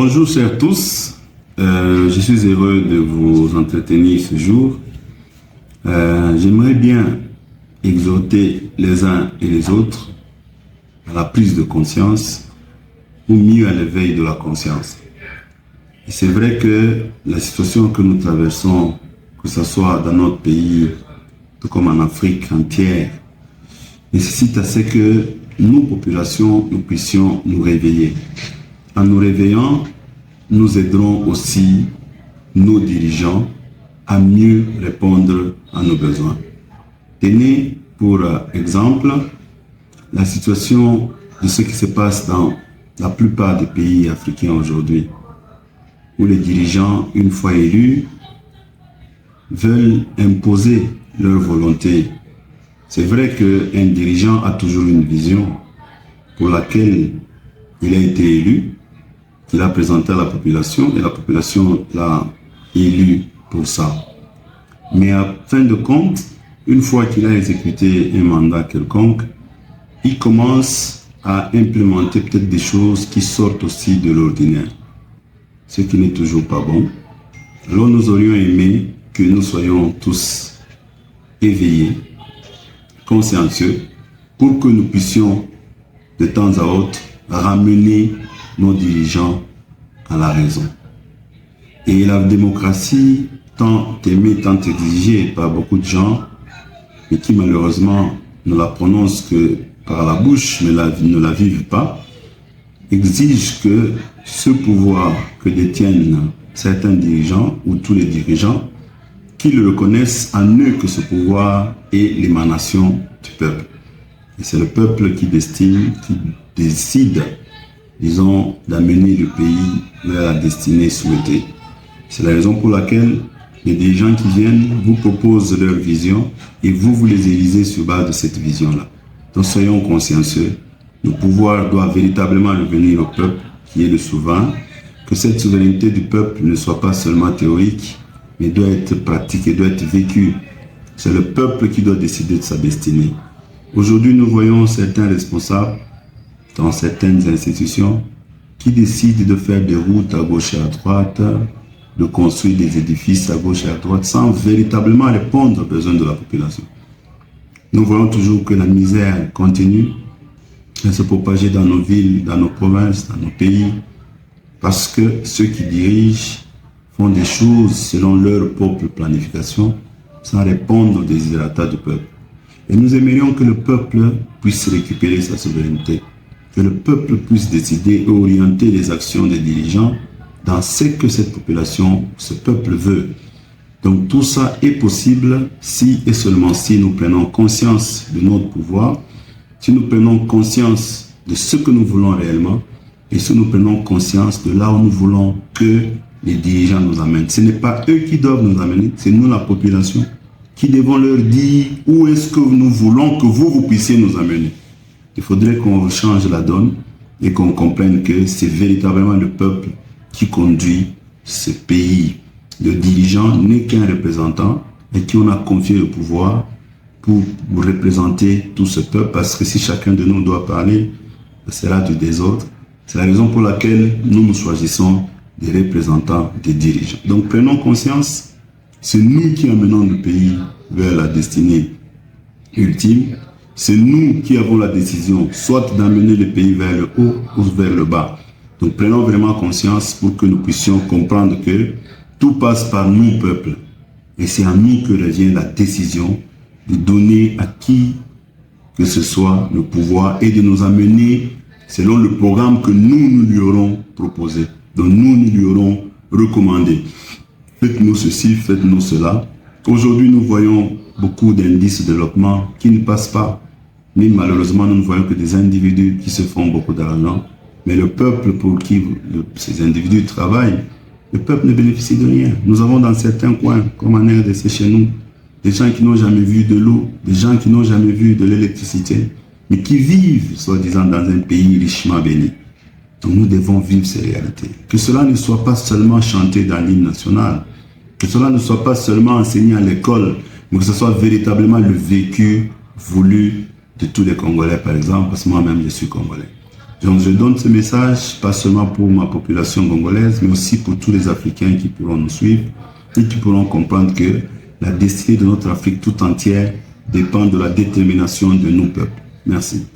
Bonjour chers tous, je suis heureux de vous entretenir ce jour. J'aimerais bien exhorter les uns et les autres à la prise de conscience ou mieux à l'éveil de la conscience. Et c'est vrai que la situation que nous traversons, que ce soit dans notre pays, tout comme en Afrique entière, nécessite à ce que nous, populations, nous puissions nous réveiller. En nous réveillant, nous aiderons aussi nos dirigeants à mieux répondre à nos besoins. Tenez pour exemple la situation de ce qui se passe dans la plupart des pays africains aujourd'hui, où les dirigeants, une fois élus, veulent imposer leur volonté. C'est vrai qu'un dirigeant a toujours une vision pour laquelle il a été élu, qu'il a présenté à la population, et la population l'a élu pour ça. Mais à fin de compte, une fois qu'il a exécuté un mandat quelconque, il commence à implémenter peut-être des choses qui sortent aussi de l'ordinaire, ce qui n'est toujours pas bon. Alors nous aurions aimé que nous soyons tous éveillés, consciencieux, pour que nous puissions de temps à autre ramener nos dirigeants à la raison. Et la démocratie, tant aimée, tant exigée par beaucoup de gens, mais qui malheureusement ne la prononcent que par la bouche, mais ne la vivent pas, exige que ce pouvoir que détiennent certains dirigeants ou tous les dirigeants, qu'ils reconnaissent en eux que ce pouvoir est l'émanation du peuple. Et c'est le peuple qui décide, disons, d'amener le pays vers la destinée souhaitée. C'est la raison pour laquelle il y a des gens qui viennent, vous proposent leur vision et vous les élisez sur base de cette vision-là. Donc soyons consciencieux, le pouvoir doit véritablement revenir au peuple qui est le souverain, que cette souveraineté du peuple ne soit pas seulement théorique, mais doit être pratique et doit être vécue. C'est le peuple qui doit décider de sa destinée. Aujourd'hui, nous voyons certains responsables dans certaines institutions qui décident de faire des routes à gauche et à droite, de construire des édifices à gauche et à droite, sans véritablement répondre aux besoins de la population. Nous voyons toujours que la misère continue à se propager dans nos villes, dans nos provinces, dans nos pays, parce que ceux qui dirigent font des choses selon leur propre planification, sans répondre aux désirata du peuple. Et nous aimerions que le peuple puisse récupérer sa souveraineté, que le peuple puisse décider et orienter les actions des dirigeants dans ce que cette population, ce peuple veut. Donc tout ça est possible si et seulement si nous prenons conscience de notre pouvoir, si nous prenons conscience de ce que nous voulons réellement et si nous prenons conscience de là où nous voulons que les dirigeants nous amènent. Ce n'est pas eux qui doivent nous amener, c'est nous la population qui devons leur dire où est-ce que nous voulons que vous puissiez nous amener. Il faudrait qu'on change la donne et qu'on comprenne que c'est véritablement le peuple qui conduit ce pays. Le dirigeant n'est qu'un représentant et qui on a confié le pouvoir pour représenter tout ce peuple, parce que si chacun de nous doit parler, ce sera du désordre. C'est la raison pour laquelle nous choisissons des représentants, des dirigeants. Donc prenons conscience, c'est nous qui amenons le pays vers la destinée ultime. C'est nous qui avons la décision, soit d'amener le pays vers le haut ou vers le bas. Donc prenons vraiment conscience pour que nous puissions comprendre que tout passe par nous, peuple. Et c'est à nous que revient la décision de donner à qui que ce soit le pouvoir et de nous amener selon le programme que nous lui aurons proposé, dont nous lui aurons recommandé. Faites-nous ceci, faites-nous cela. Aujourd'hui, nous voyons beaucoup d'indices de développement qui ne passent pas. Mais malheureusement, nous ne voyons que des individus qui se font beaucoup d'argent. Mais le peuple pour qui ces individus travaillent, le peuple ne bénéficie de rien. Nous avons dans certains coins, comme en RDC chez nous, des gens qui n'ont jamais vu de l'eau, des gens qui n'ont jamais vu de l'électricité, mais qui vivent, soi-disant, dans un pays richement béni. Donc nous devons vivre ces réalités. Que cela ne soit pas seulement chanté dans l'hymne national, que cela ne soit pas seulement enseigné à l'école, mais que ce soit véritablement le vécu voulu de tous les Congolais, par exemple, parce que moi-même je suis Congolais. Donc, je donne ce message, pas seulement pour ma population congolaise, mais aussi pour tous les Africains qui pourront nous suivre et qui pourront comprendre que la destinée de notre Afrique tout entière dépend de la détermination de nos peuples. Merci.